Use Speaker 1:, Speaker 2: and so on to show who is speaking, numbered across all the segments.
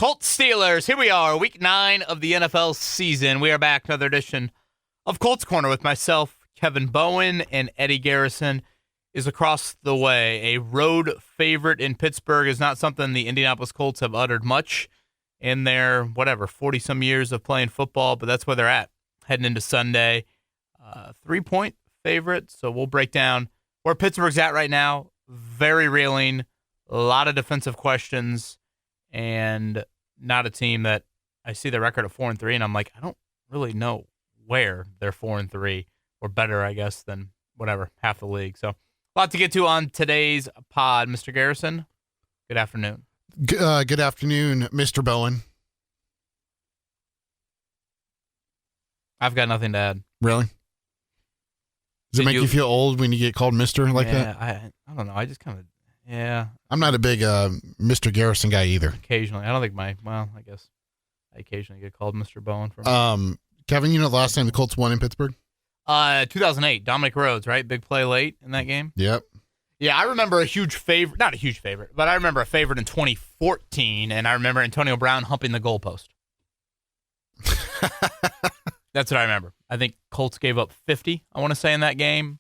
Speaker 1: Colts Steelers, here we are, week 9 of the NFL season. We are back, another edition of Colts Corner with myself, Kevin Bowen, and Eddie Garrison is across the way. A road favorite in Pittsburgh is not something the Indianapolis Colts have uttered much in their, 40-some years of playing football, but that's where they're at heading into Sunday. 3-point favorite, so we'll break down where Pittsburgh's at right now. Very reeling, a lot of defensive questions, and not a team that I see the record of 4-3, and I'm like, I don't really know where they're 4-3 or better, I guess, than half the league. So a lot to get to on today's pod. Mr. Garrison, good afternoon.
Speaker 2: Good afternoon, Mr. Bowen.
Speaker 1: I've got nothing to add.
Speaker 2: Really? Does it make you feel old when you get called Mr. like that?
Speaker 1: I don't know. I just kind of, yeah.
Speaker 2: I'm not a big Mr. Garrison guy either.
Speaker 1: Occasionally. I don't think I guess I occasionally get called Mr. Bowen.
Speaker 2: Kevin, you know the last time the Colts won in Pittsburgh?
Speaker 1: 2008, Dominic Rhodes, right? Big play late in that game.
Speaker 2: Yep.
Speaker 1: Yeah, I remember not a huge favorite, but I remember a favorite in 2014, and I remember Antonio Brown humping the goalpost. That's what I remember. I think Colts gave up 50, I want to say, in that game.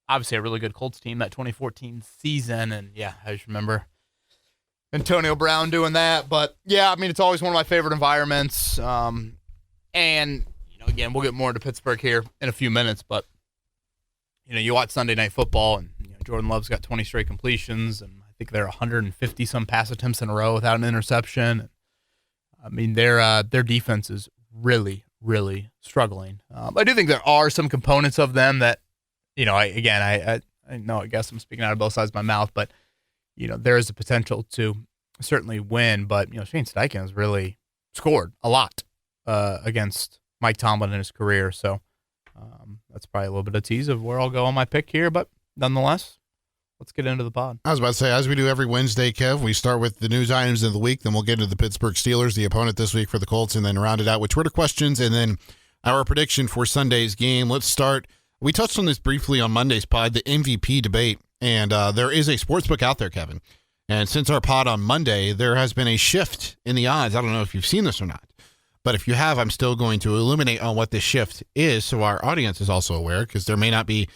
Speaker 1: Obviously a really good Colts team that 2014 season, and yeah, I just remember Antonio Brown doing that. But yeah, I mean, it's always one of my favorite environments. And again, we'll get more into Pittsburgh here in a few minutes, but you watch Sunday Night Football, and Jordan Love's got 20 straight completions, and I think they're 150 some pass attempts in a row without an interception. I mean, their defense is really, really struggling. I do think there are some components of them that, I know, I guess I'm speaking out of both sides of my mouth, but there is a potential to certainly win. But Shane Steichen has really scored a lot against Mike Tomlin in his career, so that's probably a little bit of tease of where I'll go on my pick here. But nonetheless, let's get into the pod.
Speaker 2: I was about to say, as we do every Wednesday, Kev, we start with the news items of the week, then we'll get into the Pittsburgh Steelers, the opponent this week for the Colts, and then round it out with Twitter questions, and then our prediction for Sunday's game. Let's start. We touched on this briefly on Monday's pod, the MVP debate, and there is a sportsbook out there, Kevin. And since our pod on Monday, there has been a shift in the odds. I don't know if you've seen this or not, but if you have, I'm still going to illuminate on what this shift is so our audience is also aware, because there may not be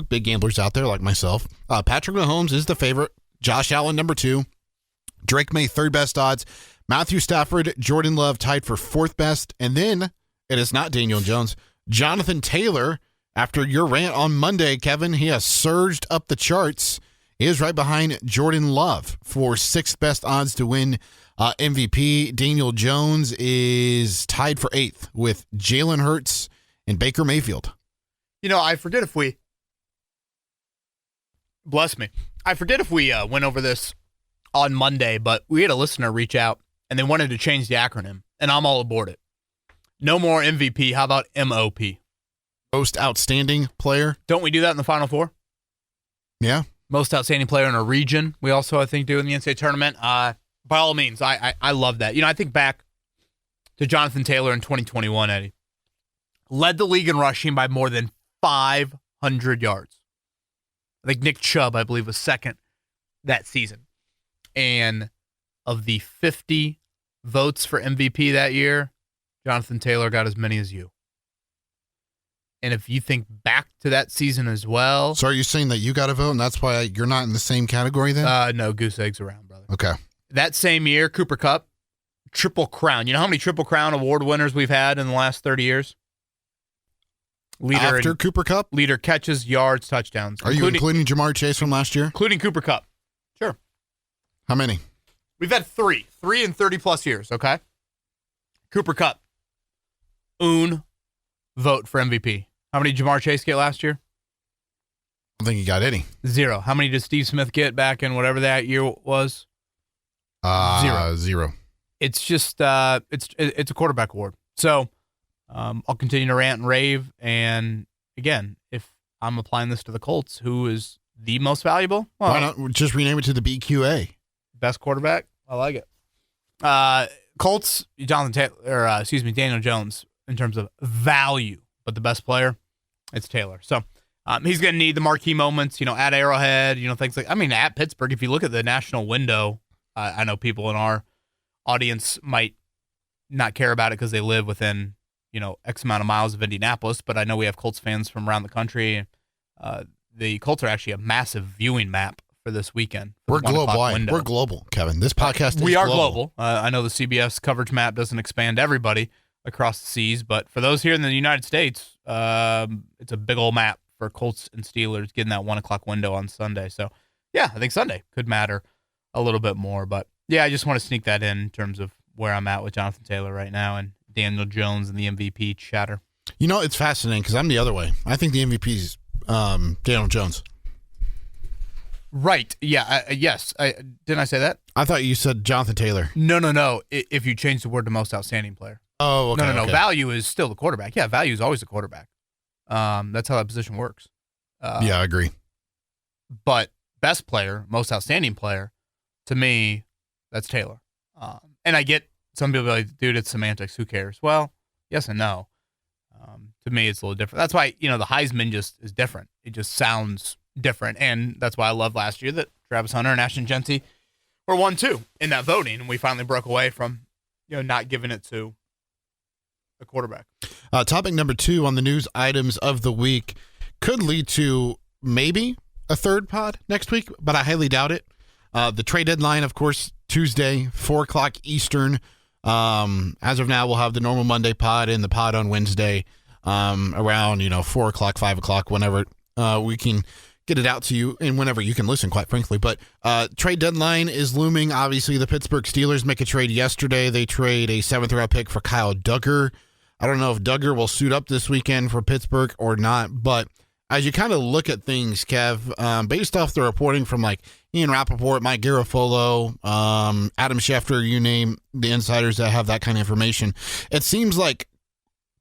Speaker 2: big gamblers out there like myself. Patrick Mahomes is the favorite. Josh Allen, number 2. Drake May, third best odds. Matthew Stafford, Jordan Love tied for fourth best. And then it is not Daniel Jones. Jonathan Taylor, after your rant on Monday, Kevin, he has surged up the charts. He is right behind Jordan Love for sixth best odds to win MVP. Daniel Jones is tied for 8th with Jalen Hurts and Baker Mayfield.
Speaker 1: I forget if we... Bless me. I forget if we went over this on Monday, but we had a listener reach out, and they wanted to change the acronym, and I'm all aboard it. No more MVP. How about MOP?
Speaker 2: Most outstanding player.
Speaker 1: Don't we do that in the Final Four?
Speaker 2: Yeah.
Speaker 1: Most outstanding player in a region. We also, I think, do in the NCAA tournament. By all means, I love that. I think back to Jonathan Taylor in 2021, Eddie. Led the league in rushing by more than 500 yards. I think Nick Chubb, I believe, was second that season. And of the 50 votes for MVP that year, Jonathan Taylor got as many as you. And if you think back to that season as well...
Speaker 2: So are you saying that you got a vote, and that's why you're not in the same category then?
Speaker 1: No, goose eggs around, brother.
Speaker 2: Okay.
Speaker 1: That same year, Cooper Kupp, Triple Crown. You know how many Triple Crown award winners we've had in the last 30 years?
Speaker 2: After Cooper Kupp?
Speaker 1: Leader catches, yards, touchdowns.
Speaker 2: Are you including Jamar Chase from last year?
Speaker 1: Including Cooper Kupp. Sure.
Speaker 2: How many?
Speaker 1: We've had 3. 3 in 30-plus years, okay? Cooper Kupp. Vote for MVP. How many did Jamar Chase get last year?
Speaker 2: I don't think he got any.
Speaker 1: 0. How many did Steve Smith get back in whatever that year was?
Speaker 2: 0.
Speaker 1: It's just it's a quarterback award. So I'll continue to rant and rave. And again, if I'm applying this to the Colts, who is the most valuable? Well,
Speaker 2: why not just rename it to the BQA?
Speaker 1: Best quarterback? I like it. Colts, Daniel Jones in terms of value, but the best player, it's Taylor. So he's going to need the marquee moments, at Arrowhead, things like, at Pittsburgh, if you look at the national window, I know people in our audience might not care about it because they live within, X amount of miles of Indianapolis, but I know we have Colts fans from around the country. The Colts are actually a massive viewing map for this weekend.
Speaker 2: We're global. We're global, Kevin. This podcast
Speaker 1: we
Speaker 2: is
Speaker 1: are
Speaker 2: global.
Speaker 1: I know the CBS coverage map doesn't expand everybody across the seas, but for those here in the United States, it's a big old map for Colts and Steelers getting that 1 o'clock window on Sunday. So, yeah, I think Sunday could matter a little bit more. But, yeah, I just want to sneak that in terms of where I'm at with Jonathan Taylor right now and Daniel Jones and the MVP chatter.
Speaker 2: It's fascinating because I'm the other way. I think the MVP is Daniel Jones.
Speaker 1: Right. Yeah. Yes. Didn't I say that?
Speaker 2: I thought you said Jonathan Taylor.
Speaker 1: No. If you change the word to most outstanding player.
Speaker 2: Oh, okay.
Speaker 1: No.
Speaker 2: Okay.
Speaker 1: Value is still the quarterback. Yeah, value is always the quarterback. That's how that position works.
Speaker 2: Yeah, I agree.
Speaker 1: But best player, most outstanding player, to me, that's Taylor. And I get some people are like, dude, it's semantics. Who cares? Well, yes and no. To me, it's a little different. That's why, the Heisman just is different. It just sounds different. And that's why I loved last year that Travis Hunter and Ashton Genty were 1-2 in that voting. And we finally broke away from, not giving it to the quarterback.
Speaker 2: Topic number 2 on the news items of the week could lead to maybe a third pod next week, but I highly doubt it. The trade deadline, of course, Tuesday, 4 o'clock Eastern. As of now, we'll have the normal Monday pod and the pod on Wednesday around, 4 o'clock, 5 o'clock, whenever we can get it out to you and whenever you can listen, quite frankly. But trade deadline is looming. Obviously, the Pittsburgh Steelers make a trade yesterday. They trade a 7th-round pick for Kyle Duggar. I don't know if Duggar will suit up this weekend for Pittsburgh or not, but as you kind of look at things, Kev, based off the reporting from like Ian Rappaport, Mike Garafolo, Adam Schefter, you name the insiders that have that kind of information, it seems like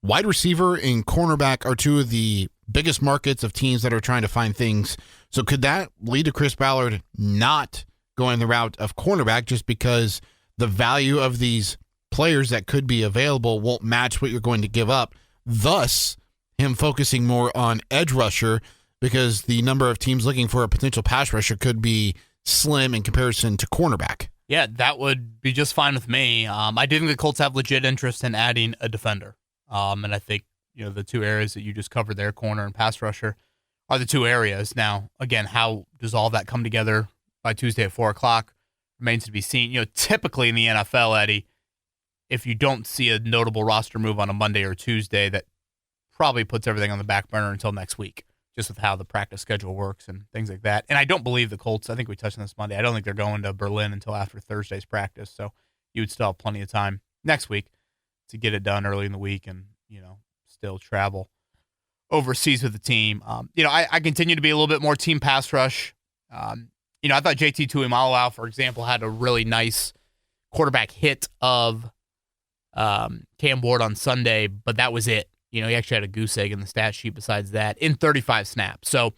Speaker 2: wide receiver and cornerback are 2 of the biggest markets of teams that are trying to find things. So could that lead to Chris Ballard not going the route of cornerback just because the value of these players that could be available won't match what you're going to give up? Thus, him focusing more on edge rusher because the number of teams looking for a potential pass rusher could be slim in comparison to cornerback.
Speaker 1: Yeah, that would be just fine with me. I do think the Colts have legit interest in adding a defender. And I think, the 2 areas that you just covered there, corner and pass rusher, are the 2 areas. Now, again, how does all that come together by Tuesday at 4 o'clock remains to be seen. Typically in the NFL, Eddie, if you don't see a notable roster move on a Monday or Tuesday, that probably puts everything on the back burner until next week, just with how the practice schedule works and things like that. And I don't believe the Colts, I think we touched on this Monday, I don't think they're going to Berlin until after Thursday's practice. So you would still have plenty of time next week to get it done early in the week and, still travel overseas with the team. I continue to be a little bit more team pass rush. I thought JT Tuimoloau, for example, had a really nice quarterback hit of Cam Ward on Sunday, but that was it. He actually had a goose egg in the stat sheet besides that in 35 snaps. So,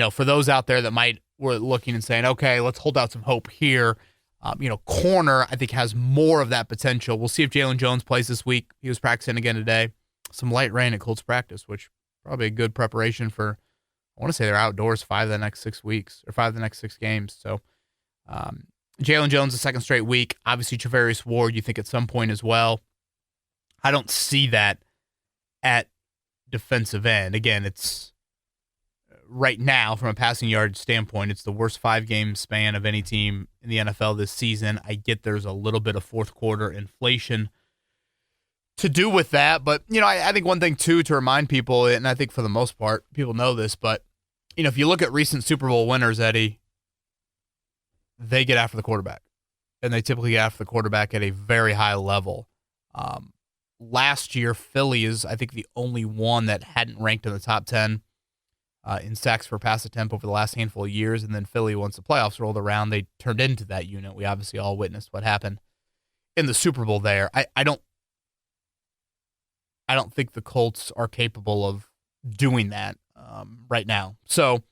Speaker 1: for those out there that were looking and saying, okay, let's hold out some hope here. Corner, I think, has more of that potential. We'll see if Jalen Jones plays this week. He was practicing again today. Some light rain at Colts practice, which probably a good preparation for, I want to say they're outdoors 5 of the next 6 weeks or 5 of the next 6 games. So Jalen Jones, the second straight week. Obviously, Travarius Ward, you think at some point as well. I don't see that at defensive end. Again, it's right now, from a passing yard standpoint, it's the worst 5-game span of any team in the NFL this season. I get there's a little bit of fourth quarter inflation to do with that. But, I think one thing, too, to remind people, and I think for the most part, people know this, but, if you look at recent Super Bowl winners, Eddie, they get after the quarterback. And they typically get after the quarterback at a very high level. Last year, Philly is, I think, the only one that hadn't ranked in the top 10 in sacks per pass attempt over the last handful of years. And then Philly, once the playoffs rolled around, they turned into that unit. We obviously all witnessed what happened in the Super Bowl there. I don't think the Colts are capable of doing that right now. So,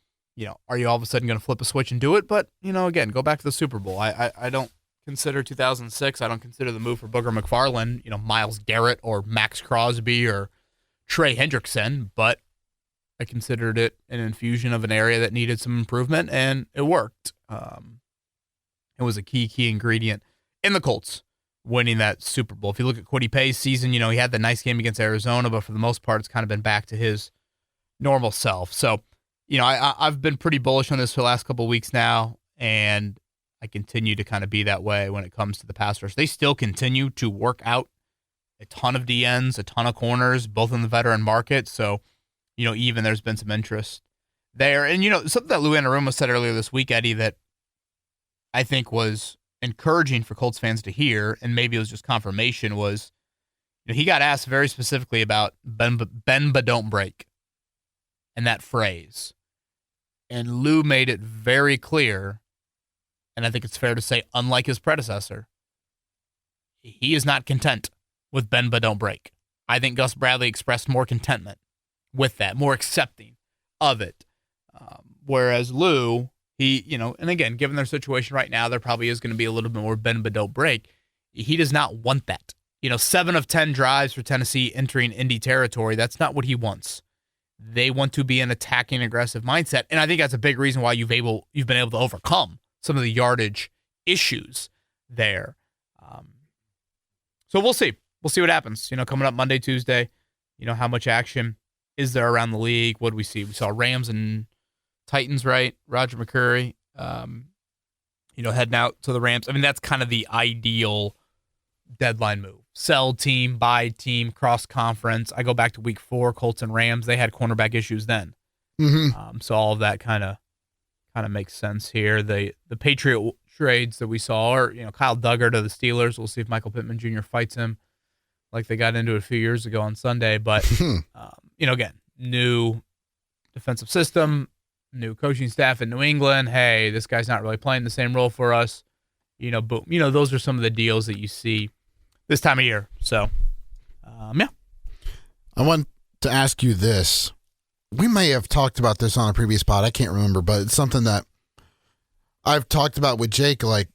Speaker 1: are you all of a sudden going to flip a switch and do it? But, again, go back to the Super Bowl. I don't consider 2006. I don't consider the move for Booger McFarland, Myles Garrett or Max Crosby or Trey Hendrickson, but I considered it an infusion of an area that needed some improvement, and it worked. It was a key ingredient in the Colts winning that Super Bowl. If you look at Kwity Paye's season, he had the nice game against Arizona, but for the most part, it's kind of been back to his normal self. So, I've been pretty bullish on this for the last couple of weeks now, and I continue to kind of be that way when it comes to the pass rush. They still continue to work out a ton of DNs, a ton of corners, both in the veteran market. So, even there's been some interest there. And, something that Lou Anarumo said earlier this week, Eddie, that I think was encouraging for Colts fans to hear, and maybe it was just confirmation, was he got asked very specifically about bend but don't break and that phrase. And Lou made it very clear, and I think it's fair to say, unlike his predecessor, he is not content with bend but don't break. I think Gus Bradley expressed more contentment with that, more accepting of it. Whereas Lou, and again, given their situation right now, there probably is going to be a little bit more bend but don't break. He does not want that. 7 of 10 drives for Tennessee entering Indy territory, that's not what he wants. They want to be an attacking, aggressive mindset, and I think that's a big reason why you've been able to overcome some of the yardage issues there. So we'll see. We'll see what happens. Coming up Monday, Tuesday, how much action is there around the league? What do we see? We saw Rams and Titans, right? Roger McCurry, heading out to the Rams. I mean, that's kind of the ideal deadline move. Sell team, buy team, cross-conference. I go back to week 4, Colts and Rams. They had cornerback issues then.
Speaker 2: Mm-hmm.
Speaker 1: So all of that kind of makes sense here. The Patriot trades that we saw are, Kyle Duggar to the Steelers. We'll see if Michael Pittman Jr. fights him like they got into it a few years ago on Sunday. But, again, new defensive system, new coaching staff in New England. Hey, this guy's not really playing the same role for us. Boom. Those are some of the deals that you see this time of year. So, yeah.
Speaker 2: I want to ask you this. We may have talked about this on a previous pod. I can't remember, but it's something that I've talked about with Jake. Like,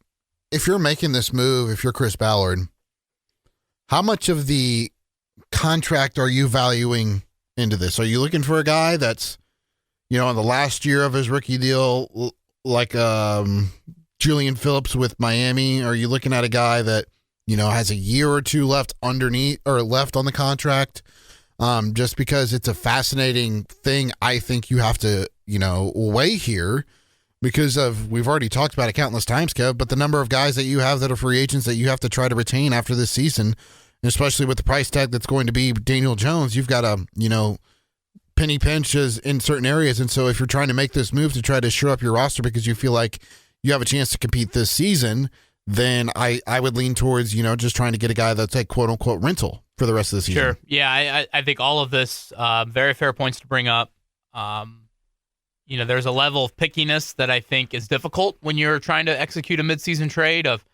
Speaker 2: if you're making this move, if you're Chris Ballard, how much of the contract are you valuing into this? Are you looking for a guy that's, in the last year of his rookie deal, like Julian Phillips with Miami? Are you looking at a guy that, has a year or two left on the contract? Just because it's a fascinating thing, I think you have to, weigh here because we've already talked about it countless times, Kev, but the number of guys that you have that are free agents that you have to try to retain after this season, especially with the price tag that's going to be Daniel Jones, you've got to, penny pinches in certain areas. And so if you're trying to make this move to try to shore up your roster because you feel like you have a chance to compete this season, then I would lean towards, just trying to get a guy that's like quote unquote rental for the rest of the season.
Speaker 1: Sure. Yeah. I think all of this, very fair points to bring up. There's a level of pickiness that I think is difficult when you're trying to execute a midseason trade of,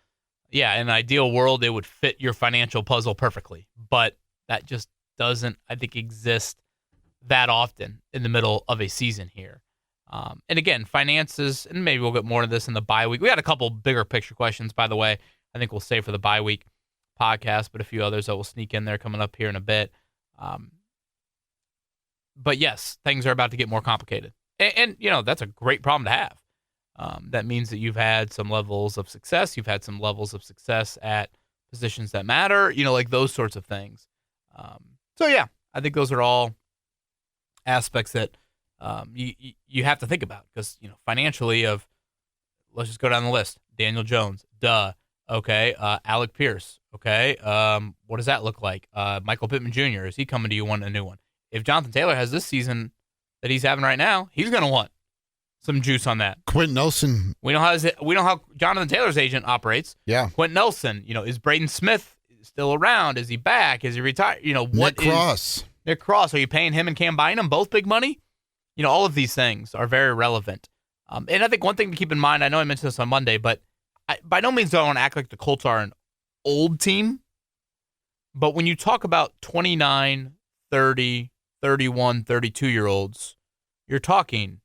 Speaker 1: in an ideal world, it would fit your financial puzzle perfectly, but that just doesn't, I think, exist that often in the middle of a season here. And again, finances, and maybe we'll get more into this in the bye week. We got a couple bigger picture questions, by the way, I think we'll save for the bye week podcast, but a few others that will sneak in there coming up here in a bit. But yes, things are about to get more complicated. And that's a great problem to have. That means that you've had some levels of success. You've had some levels of success at positions that matter, like those sorts of things. So, yeah, I think those are all aspects that you have to think about because, financially let's just go down the list. Daniel Jones, duh. Okay. Alec Pierce. Okay. What does that look like? Michael Pittman Jr., is he coming to you wanting a new one? If Jonathan Taylor has this season that he's having right now, he's going to want some juice on that.
Speaker 2: Quentin Nelson.
Speaker 1: We know how Jonathan Taylor's agent operates.
Speaker 2: Yeah.
Speaker 1: Quentin Nelson, is Braden Smith still around? Is he back? Is he retired? Nick Cross. Are you paying him and Cam Bynum both big money? All of these things are very relevant. And I think one thing to keep in mind, I know I mentioned this on Monday, but by no means do I want to act like the Colts are an old team. But when you talk about 29, 30, 31, 32-year-olds, you're talking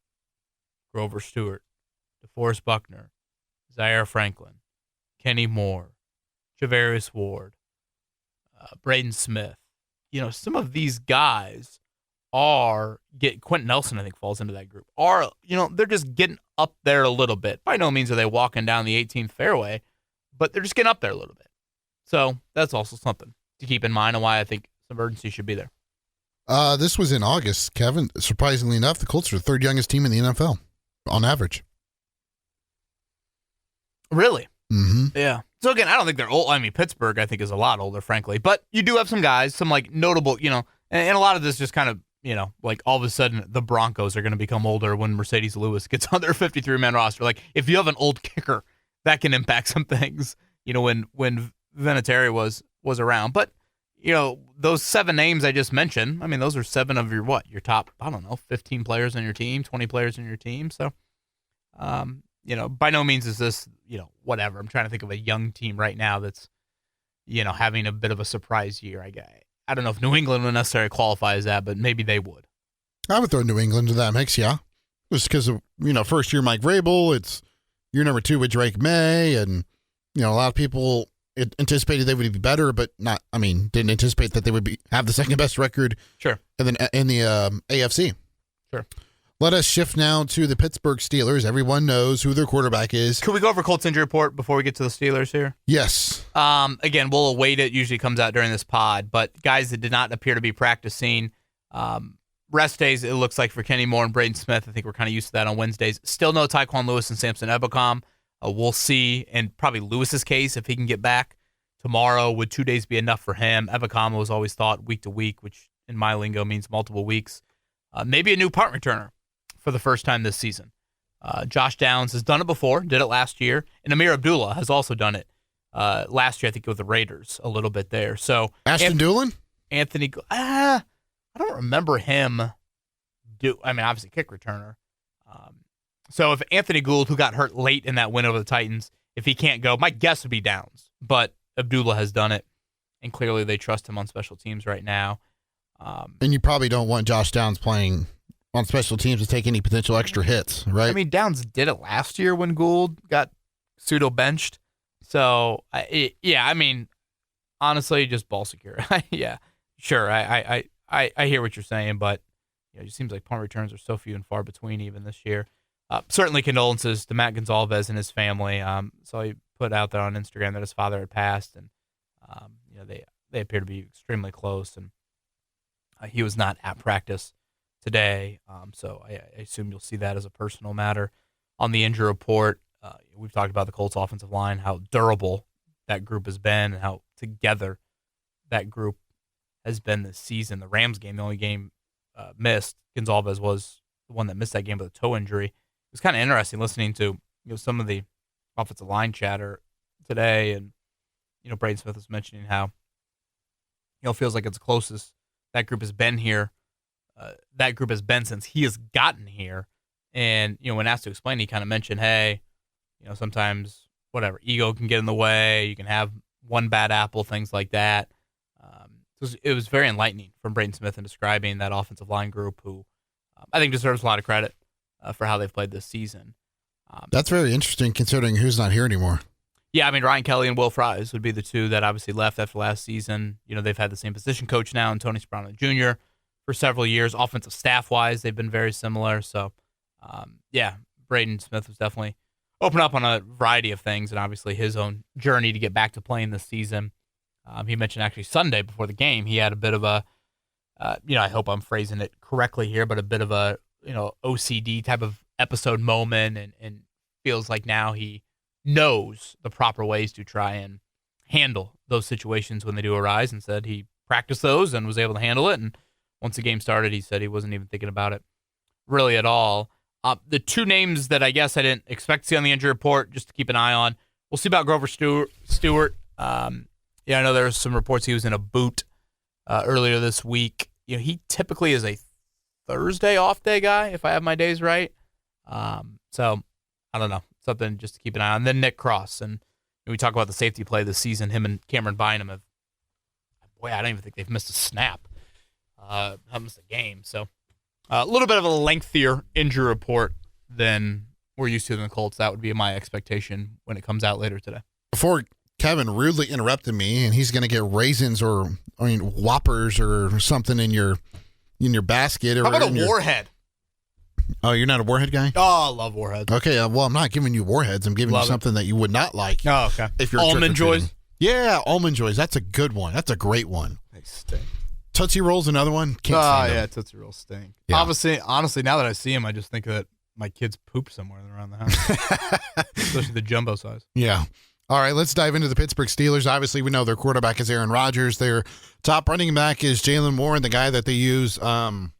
Speaker 1: Grover Stewart, DeForest Buckner, Zaire Franklin, Kenny Moore, Javarius Ward, Braden Smith. Some of these guys Quentin Nelson, I think, falls into that group, they're just getting up there a little bit. By no means are they walking down the 18th fairway, but they're just getting up there a little bit. So that's also something to keep in mind and why I think some urgency should be there.
Speaker 2: This was in August, Kevin. Surprisingly enough, the Colts are the third youngest team in the NFL on average.
Speaker 1: Really?
Speaker 2: Mm-hmm.
Speaker 1: Yeah. So again, I don't think they're old. I mean, Pittsburgh, I think, is a lot older, frankly. But you do have some guys, some like notable, and a lot of this just kind of, like all of a sudden the Broncos are going to become older when Mercedes Lewis gets on their 53-man roster. Like if you have an old kicker, that can impact some things. When Vinatieri was around, but those 7 names I just mentioned. I mean, those are 7 of your top 15 players on your team, 20 players on your team. So, by no means is this whatever. I'm trying to think of a young team right now that's having a bit of a surprise year. I don't know if New England would necessarily qualify as that, but maybe they would.
Speaker 2: I would throw New England into that mix, yeah. Just because of, first year Mike Vrabel, it's year number 2 with Drake May, and, a lot of people anticipated they would be better, but didn't anticipate that they would have the second best record.
Speaker 1: Sure.
Speaker 2: And then in the AFC.
Speaker 1: Sure.
Speaker 2: Let us shift now to the Pittsburgh Steelers. Everyone knows who their quarterback is.
Speaker 1: Could we go over Colts injury report before we get to the Steelers here?
Speaker 2: Yes.
Speaker 1: Again, we'll await it. Usually comes out during this pod, but guys that did not appear to be practicing. Rest days, it looks like, for Kenny Moore and Braden Smith. I think we're kind of used to that on Wednesdays. Still no Tyquan Lewis and Samson Ebukam. We'll see, and probably Lewis's case, if he can get back tomorrow, would 2 days be enough for him? Ebukam was always thought week to week, which in my lingo means multiple weeks. Maybe a new punt returner for the first time this season. Josh Downs has done it before, did it last year, and Amir Abdullah has also done it last year, I think, with the Raiders a little bit there. So
Speaker 2: Ashton Dulin?
Speaker 1: Anthony, I don't remember him obviously kick returner. So if Anthony Gould, who got hurt late in that win over the Titans, if he can't go, my guess would be Downs. But Abdullah has done it, and clearly they trust him on special teams right now.
Speaker 2: And you probably don't want Josh Downs playing on special teams to take any potential extra hits, right?
Speaker 1: I mean, Downs did it last year when Gould got pseudo-benched. So, honestly, just ball secure. Yeah, sure, I hear what you're saying, but it seems like punt returns are so few and far between even this year. Certainly condolences to Matt Gonzalez and his family. So he put out there on Instagram that his father had passed, and they appear to be extremely close, and he was not at practice today. So I assume you'll see that as a personal matter. On the injury report, we've talked about the Colts offensive line, how durable that group has been, and how together that group has been this season. The Rams game, the only game missed, Gonzalez was the one that missed that game with a toe injury. It was kind of interesting listening to some of the offensive line chatter today, and Braden Smith was mentioning how feels like it's the closest that group has been here. That group has been since he has gotten here, and when asked to explain, he kind of mentioned, hey, sometimes ego can get in the way. You can have one bad apple, things like that. It was very enlightening from Braden Smith in describing that offensive line group, who I think deserves a lot of credit for how they've played this season.
Speaker 2: That's very interesting considering who's not here anymore.
Speaker 1: Yeah, I mean, Ryan Kelly and Will Fries would be the two that obviously left after last season. They've had the same position coach now, and Tony Soprano Jr., for several years. Offensive staff-wise, they've been very similar. So, Braden Smith was definitely open up on a variety of things, and obviously his own journey to get back to playing this season. He mentioned actually Sunday before the game, he had a bit of a, I hope I'm phrasing it correctly here, but a bit of a, OCD type of episode moment, and feels like now he knows the proper ways to try and handle those situations when they do arise, and said he practiced those and was able to handle it. And once the game started, he said he wasn't even thinking about it really at all. The two names that I guess I didn't expect to see on the injury report, just to keep an eye on, we'll see about Grover Stewart. I know there was some reports he was in a boot earlier this week. He typically is a Thursday off day guy, if I have my days right. So I don't know, something just to keep an eye on. Then Nick Cross, and we talk about the safety play this season. Him and Cameron Bynum have, I don't even think they've missed a snap. Haven't missed a game. So a little bit of a lengthier injury report than we're used to in the Colts. That would be my expectation when it comes out later today.
Speaker 2: Before Kevin rudely interrupted me, and he's going to get raisins or Whoppers or something in your basket. Or
Speaker 1: how about a Warhead?
Speaker 2: Oh, you're not a Warhead guy?
Speaker 1: Oh, I love Warheads.
Speaker 2: Okay, well, I'm not giving you Warheads. I'm giving you something that you would not like.
Speaker 1: Oh, okay.
Speaker 2: If you're
Speaker 1: Almond Joys?
Speaker 2: Yeah, Almond Joys. That's a good one. That's a great one.
Speaker 1: They stink.
Speaker 2: Tootsie Rolls, another one. Can't stand them.
Speaker 1: Yeah, Tootsie Rolls stink.
Speaker 2: Yeah.
Speaker 1: Honestly, now that I see them, I just think that my kids poop somewhere around the house, especially the jumbo size.
Speaker 2: Yeah. All right, let's dive into the Pittsburgh Steelers. Obviously, we know their quarterback is Aaron Rodgers. Their top running back is Jalen Warren, the guy that they use to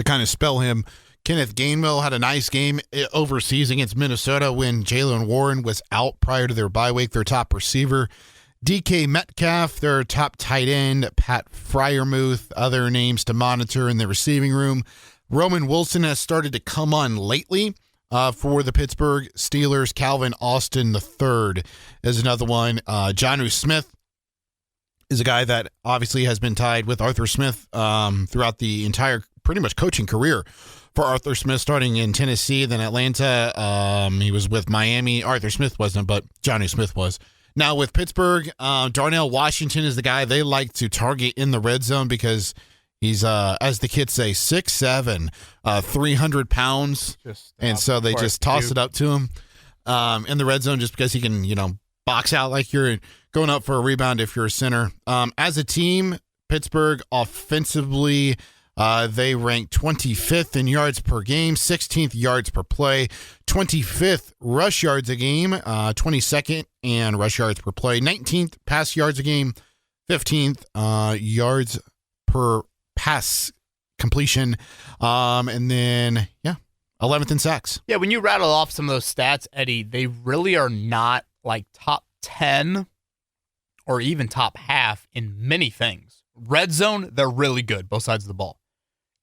Speaker 2: kind of spell him. Kenneth Gainwell had a nice game overseas against Minnesota when Jalen Warren was out prior to their bye week, their top receiver. DK Metcalf, their top tight end. Pat Freiermuth, other names to monitor in the receiving room. Roman Wilson has started to come on lately. For the Pittsburgh Steelers, Calvin Austin III is another one. Jonnu Smith is a guy that obviously has been tied with Arthur Smith throughout the entire pretty much coaching career for Arthur Smith, starting in Tennessee, then Atlanta. He was with Miami. Arthur Smith wasn't, but Jonnu Smith was. Now with Pittsburgh, Darnell Washington is the guy they like to target in the red zone because he's, as the kids say, 6'7", 300 pounds. And so they just toss it up to him in the red zone just because he can, box out like you're going up for a rebound if you're a center. As a team, Pittsburgh offensively, they rank 25th in yards per game, 16th yards per play, 25th rush yards a game, 22nd and rush yards per play, 19th pass yards a game, 15th yards per pass completion, and then 11th in sacks.
Speaker 1: Yeah, when you rattle off some of those stats, Eddie, they really are not like top 10 or even top half in many things. Red zone, they're really good, both sides of the ball.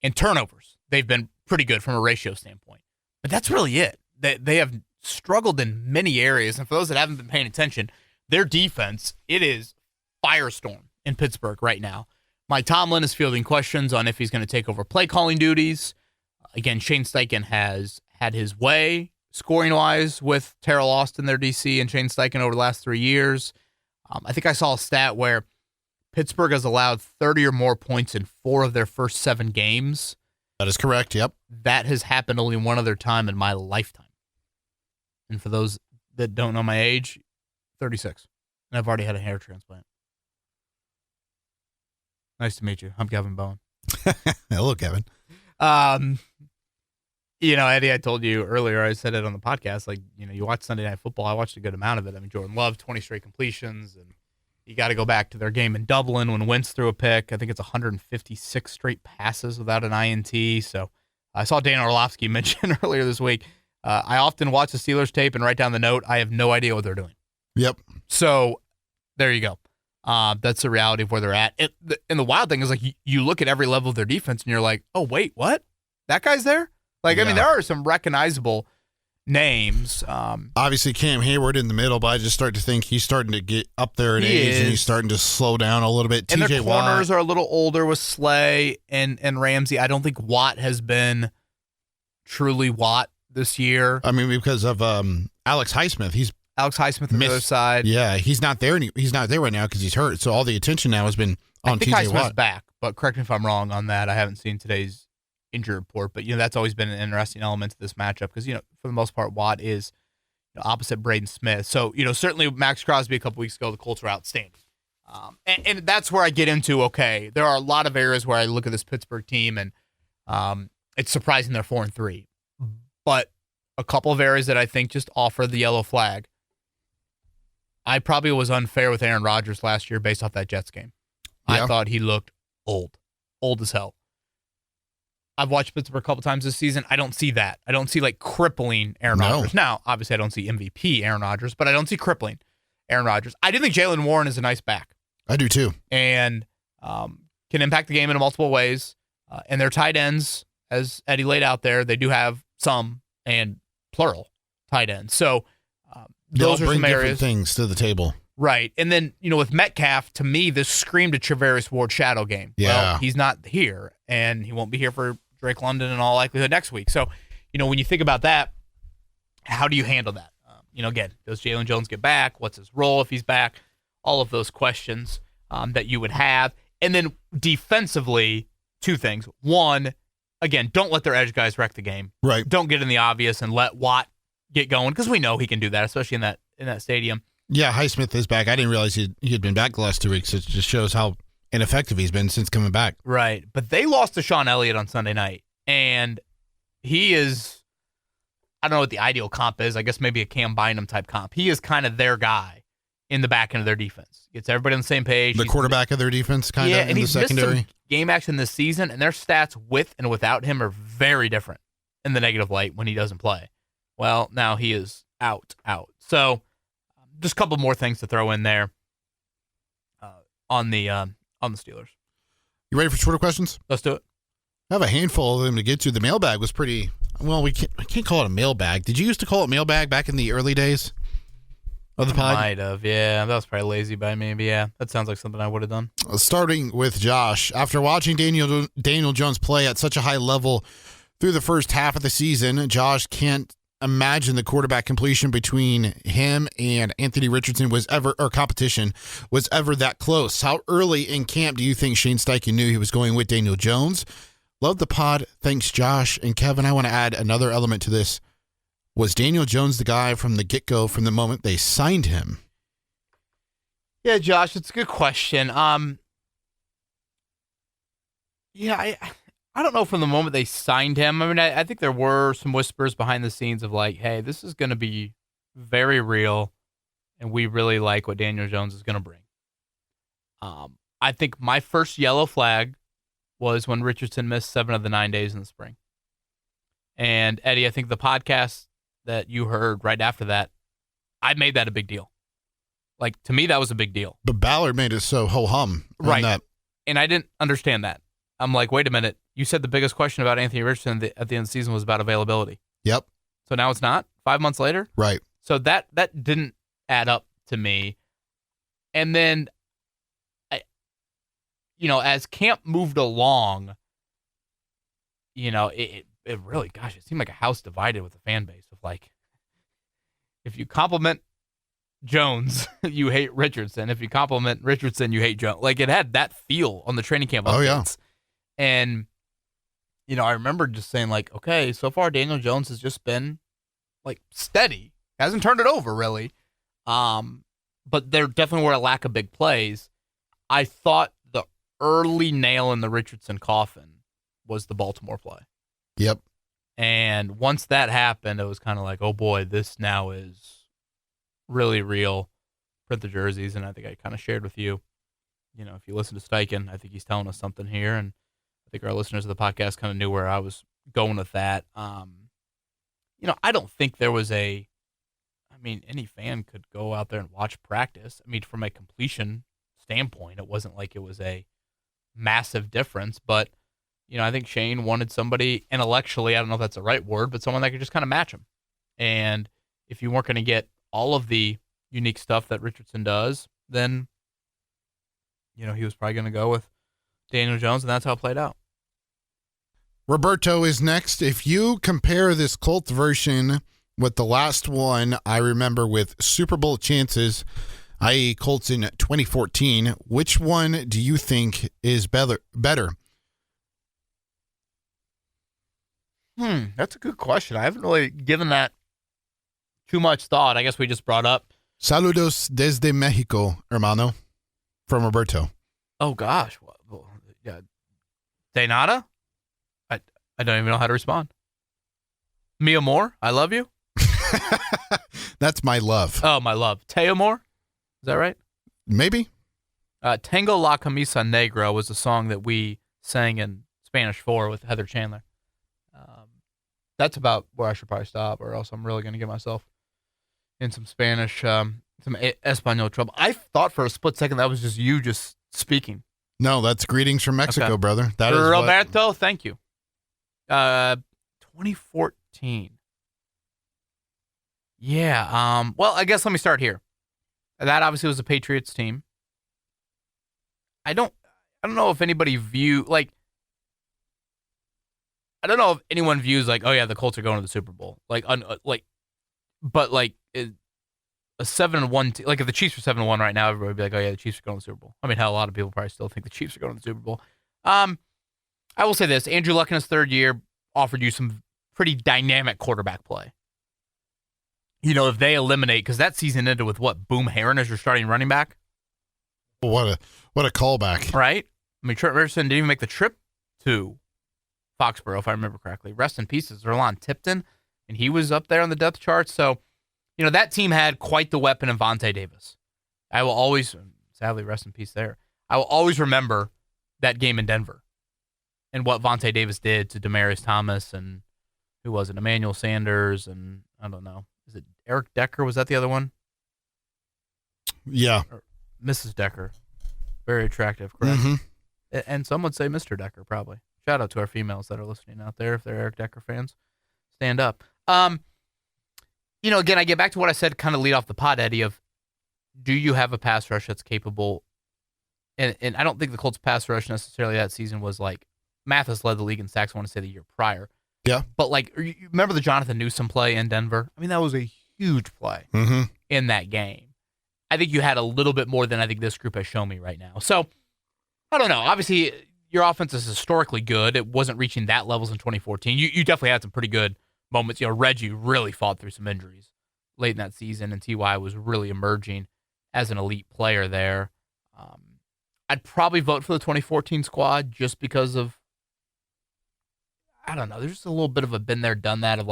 Speaker 1: And turnovers, they've been pretty good from a ratio standpoint. But that's really it. They have struggled in many areas, and for those that haven't been paying attention, their defense, it is firestorm in Pittsburgh right now. Mike Tomlin is fielding questions on if he's going to take over play calling duties. Again, Shane Steichen has had his way scoring-wise with Terrell Austin, their DC, and Shane Steichen over the last 3 years. I think I saw a stat where Pittsburgh has allowed 30 or more points in 4 of their first 7 games.
Speaker 2: That is correct, yep.
Speaker 1: That has happened only one other time in my lifetime. And for those that don't know my age, 36. And I've already had a hair transplant. Nice to meet you. I'm Kevin Bowen.
Speaker 2: Hello, Kevin.
Speaker 1: Eddie, I told you earlier, I said it on the podcast, you watch Sunday Night Football. I watched a good amount of it. I mean, Jordan Love, 20 straight completions, and you got to go back to their game in Dublin when Wentz threw a pick. I think it's 156 straight passes without an INT. So I saw Dan Orlovsky mention earlier this week, I often watch the Steelers tape and write down the note, I have no idea what they're doing.
Speaker 2: Yep.
Speaker 1: So there you go. That's the reality of where they're at. And the wild thing is, you look at every level of their defense and you're like, oh, wait, what? That guy's there? I mean, there are some recognizable names.
Speaker 2: Obviously, Cam Hayward in the middle, but I just start to think he's starting to get up there in age, and he's starting to slow down a little bit.
Speaker 1: And
Speaker 2: TJ
Speaker 1: their corners are a little older with Slay and Ramsey. I don't think Watt has been truly Watt this year.
Speaker 2: I mean, because of Alex Highsmith.
Speaker 1: Alex Highsmith on the other side.
Speaker 2: Yeah, he's not there. He's not there right now because he's hurt. So all the attention now has been on TJ Watt.
Speaker 1: Highsmith's back, but correct me if I'm wrong on that. I haven't seen today's injury report, but that's always been an interesting element to this matchup because for the most part, Watt is opposite Braden Smith. So certainly Max Crosby a couple weeks ago, the Colts were outstanding, and that's where I get into. Okay, there are a lot of areas where I look at this Pittsburgh team and it's surprising they're 4-3, but a couple of areas that I think just offer the yellow flag. I probably was unfair with Aaron Rodgers last year based off that Jets game. Yeah. I thought he looked old as hell. I've watched Pittsburgh a couple times this season. I don't see that. I don't see crippling Aaron Rodgers. Now, obviously, I don't see MVP Aaron Rodgers, but I don't see crippling Aaron Rodgers. I do think Jalen Warren is a nice back.
Speaker 2: I do too.
Speaker 1: And can impact the game in multiple ways. And their tight ends, as Eddie laid out there, they do have some and plural tight ends. So those are some areas.
Speaker 2: Different things to the table.
Speaker 1: Right. And then, with Metcalf, to me, this screamed a Travaris Ward shadow game.
Speaker 2: Yeah.
Speaker 1: Well, he's not here, and he won't be here for Drake London in all likelihood next week. So, when you think about that, how do you handle that? Again, does Jalen Jones get back? What's his role if he's back? All of those questions that you would have. And then defensively, 2 things. One, again, don't let their edge guys wreck the game.
Speaker 2: Right.
Speaker 1: Don't get in the obvious and let Watt get going because we know he can do that, especially in that stadium.
Speaker 2: Yeah, Highsmith is back. I didn't realize he had been back the last 2 weeks. It just shows how ineffective he's been since coming back.
Speaker 1: Right. But they lost to Sean Elliott on Sunday night. And he is, I don't know what the ideal comp is. I guess maybe a Cam Bynum type comp. He is kind of their guy in the back end of their defense. Gets everybody on the same page.
Speaker 2: The quarterback of their defense, kind of, in the secondary.
Speaker 1: Missed some game action this season, and their stats with and without him are very different in the negative light when he doesn't play. Well, now he is out. So just a couple more things to throw in there on the Steelers.
Speaker 2: You ready for Twitter questions?
Speaker 1: Let's do it.
Speaker 2: I have a handful of them to get to. The mailbag was pretty, well, I can't call it a mailbag. Did you used to call it mailbag back in the early days of the pod?
Speaker 1: Might have, yeah. That was probably lazy by me, but yeah, that sounds like something I would have done.
Speaker 2: Starting with Josh. After watching Daniel Jones play at such a high level through the first half of the season, Josh can't imagine the quarterback completion between him and Anthony Richardson competition was ever that close. How early in camp do you think Shane Steichen knew he was going with Daniel Jones? Love the pod. Thanks, Josh. And Kevin, I want to add another element to this. Was Daniel Jones the guy from the get-go, from the moment they signed him?
Speaker 1: Yeah, Josh, it's a good question. Yeah, I don't know from the moment they signed him. I mean, I think there were some whispers behind the scenes of like, hey, this is going to be very real, and we really like what Daniel Jones is going to bring. I think my first yellow flag was when Richardson missed 7 of the 9 days in the spring. And Eddie, I think the podcast that you heard right after that, I made that a big deal. Like, to me, that was a big deal.
Speaker 2: But Ballard made it so ho-hum.
Speaker 1: Right.
Speaker 2: That.
Speaker 1: And I didn't understand that. I'm like, wait a minute. You said the biggest question about Anthony Richardson at the end of the season was about availability.
Speaker 2: Yep.
Speaker 1: So now it's not? 5 months later?
Speaker 2: Right.
Speaker 1: So that didn't add up to me. And then, as camp moved along, it really, gosh, it seemed like a house divided with the fan base of like, if you compliment Jones, you hate Richardson. If you compliment Richardson, you hate Jones. Like, it had that feel on the training camp updates.
Speaker 2: Oh, yeah.
Speaker 1: And, I remember just saying like, okay, so far Daniel Jones has just been like steady. Hasn't turned it over really. But there definitely were a lack of big plays. I thought the early nail in the Richardson coffin was the Baltimore play.
Speaker 2: Yep.
Speaker 1: And once that happened, it was kind of like, oh boy, this now is really real. Print the jerseys, and I think I kind of shared with you, if you listen to Steichen, I think he's telling us something here, and I think our listeners of the podcast kind of knew where I was going with that. I don't think there was any fan could go out there and watch practice. I mean, from a completion standpoint, it wasn't like it was a massive difference, but I think Shane wanted somebody intellectually, I don't know if that's the right word, but someone that could just kind of match him. And if you weren't going to get all of the unique stuff that Richardson does, then, he was probably going to go with Daniel Jones, and that's how it played out.
Speaker 2: Roberto is next. If you compare this Colts version with the last one, I remember with Super Bowl chances, i.e. Colts in 2014, which one do you think is better?
Speaker 1: That's a good question. I haven't really given that too much thought. I guess we just brought up.
Speaker 2: Saludos desde Mexico, hermano, from Roberto.
Speaker 1: Oh, gosh. Yeah. De nada? I don't even know how to respond. Mi amor, I love you.
Speaker 2: That's my love.
Speaker 1: Oh, my love. Te amor? Is that right?
Speaker 2: Maybe.
Speaker 1: Tengo la camisa negra was a song that we sang in Spanish for with Heather Chandler. That's about where I should probably stop, or else I'm really going to get myself in some Spanish, some Espanol trouble. I thought for a split second that was just you just speaking.
Speaker 2: No, that's greetings from Mexico,
Speaker 1: okay.
Speaker 2: Brother. That is
Speaker 1: Roberto, thank you. 2014. Yeah. Well, I guess let me start here. That obviously was the Patriots team. I don't know if anybody I don't know if anyone views like, oh yeah, the Colts are going to the Super Bowl. But a 7-1 team, like if the Chiefs are 7-1 right now, everybody would be like, oh yeah, the Chiefs are going to the Super Bowl. I mean, hell, a lot of people probably still think the Chiefs are going to the Super Bowl. I will say this: Andrew Luck in his third year offered you some pretty dynamic quarterback play. if they eliminate, because that season ended with what, Boom Herron as your starting running back?
Speaker 2: What a callback.
Speaker 1: Right? I mean, Trent Richardson didn't even make the trip to Foxborough, if I remember correctly. Rest in peace, Zerlon Tipton, and he was up there on the depth chart. So, that team had quite the weapon in Vontae Davis. I will always, sadly, rest in peace there. I will always remember that game in Denver and what Vontae Davis did to Demaryius Thomas and who was it? Emmanuel Sanders and I don't know. Is it Eric Decker? Was that the other one?
Speaker 2: Yeah.
Speaker 1: Or Mrs. Decker. Very attractive, correct?
Speaker 2: Mm-hmm.
Speaker 1: And some would say Mr. Decker, probably. Shout out to our females that are listening out there if they're Eric Decker fans. Stand up. Again, I get back to what I said, kind of lead off the pod, Eddie, of do you have a pass rush that's capable? And I don't think the Colts pass rush necessarily that season was like Mathis led the league in sacks, I want to say the year prior.
Speaker 2: Yeah.
Speaker 1: But you remember the Jonathan Newsom play in Denver? I mean, that was a huge play in that game. I think you had a little bit more than I think this group has shown me right now. So, I don't know. Obviously, your offense is historically good. It wasn't reaching that levels in 2014. You definitely had some pretty good moments. Reggie really fought through some injuries late in that season, and T.Y. was really emerging as an elite player there. I'd probably vote for the 2014 squad just because of, I don't know, there's just a little bit of a been there, done that of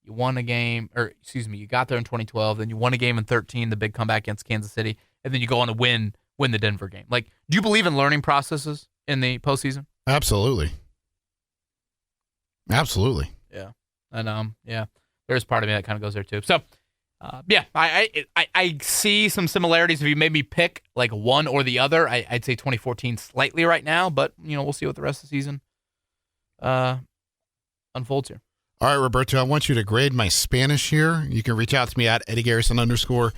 Speaker 1: you won a game, you got there in 2012, then you won a game in 2013, the big comeback against Kansas City, and then you go on to win the Denver game. Do you believe in learning processes in the postseason?
Speaker 2: Absolutely.
Speaker 1: Yeah. And, there's part of me that kind of goes there too. So, I see some similarities. If you made me pick one or the other, I'd say 2014 slightly right now, but, we'll see what the rest of the season unfolds here.
Speaker 2: All right, Roberto, I want you to grade my Spanish here. You can reach out to me at @EddieGarrison_